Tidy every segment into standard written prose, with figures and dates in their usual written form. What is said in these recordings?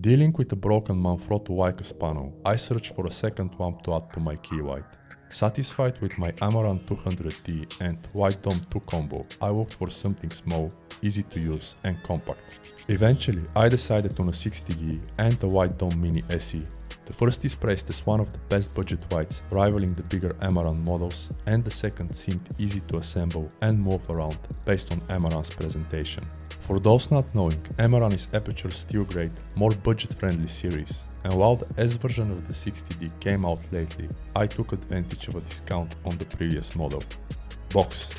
Dealing with a broken Manfrotto Vicus panel, I searched for a second one to add to my key white. Satisfied with my Amaran 60d and White Dome 2 combo, I looked for something small, easy to use and compact. Eventually, I decided on a 60d and a White Dome Mini SE. The first is praised as one of the best budget whites, rivaling the bigger Amaran models, and the second seemed easy to assemble and move around based on Amaran's presentation. For those not knowing, Amaran is Aperture steel grade, more budget-friendly series, and while the S version of the 60D came out lately, I took advantage of a discount on the previous model. Box.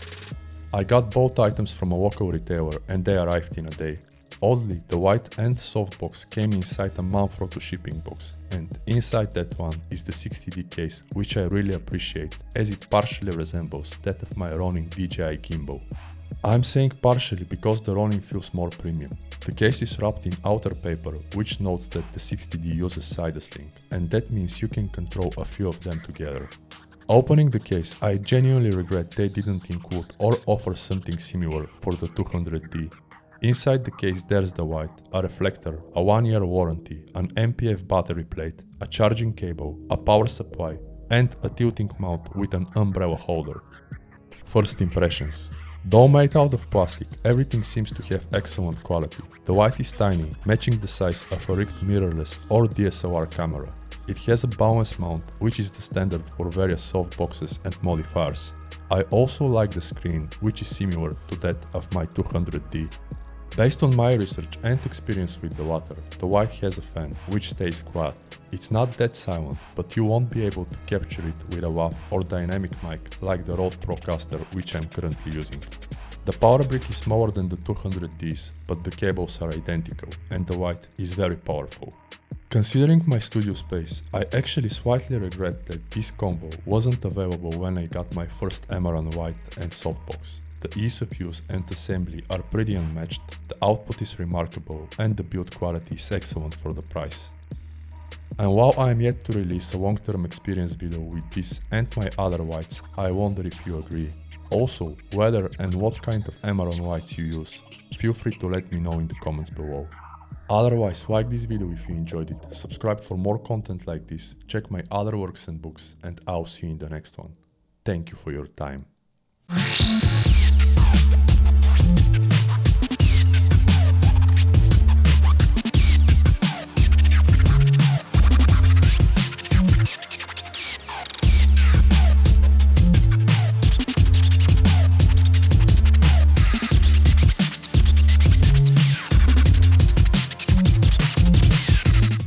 I got both items from a local retailer and they arrived in a day. Oddly, the white and soft box came inside a Manfrotto shipping box, and inside that one is the 60D case, which I really appreciate as it partially resembles that of my Ronin DJI gimbal. I'm saying partially because the Ronin feels more premium. The case is wrapped in outer paper, which notes that the 60D uses Sidus link, and that means you can control a few of them together. Opening the case, I genuinely regret they didn't include or offer something similar for the 200D. Inside the case there's the white, a reflector, a 1-year warranty, an MPF battery plate, a charging cable, a power supply, and a tilting mount with an umbrella holder. First impressions. Though made out of plastic, everything seems to have excellent quality. The white is tiny, matching the size of a rigged mirrorless or DSLR camera. It has a balance mount, which is the standard for various softboxes and modifiers. I also like the screen, which is similar to that of my 200D. Based on my research and experience with the latter, the white has a fan, which stays quiet. It's not that silent, but you won't be able to capture it with a WAV or dynamic mic like the Rode Procaster, which I'm currently using. The power brick is smaller than the 200Ds, but the cables are identical, and the white is very powerful. Considering my studio space, I actually slightly regret that this combo wasn't available when I got my first Amaran white and softbox. The ease of use and assembly are pretty unmatched, the output is remarkable, and the build quality is excellent for the price. And while I am yet to release a long-term experience video with this and my other whites, I wonder if you agree. Also, whether and what kind of Amaran whites you use, feel free to let me know in the comments below. Otherwise, like this video if you enjoyed it, subscribe for more content like this, check my other works and books, and I'll see you in the next one. Thank you for your time.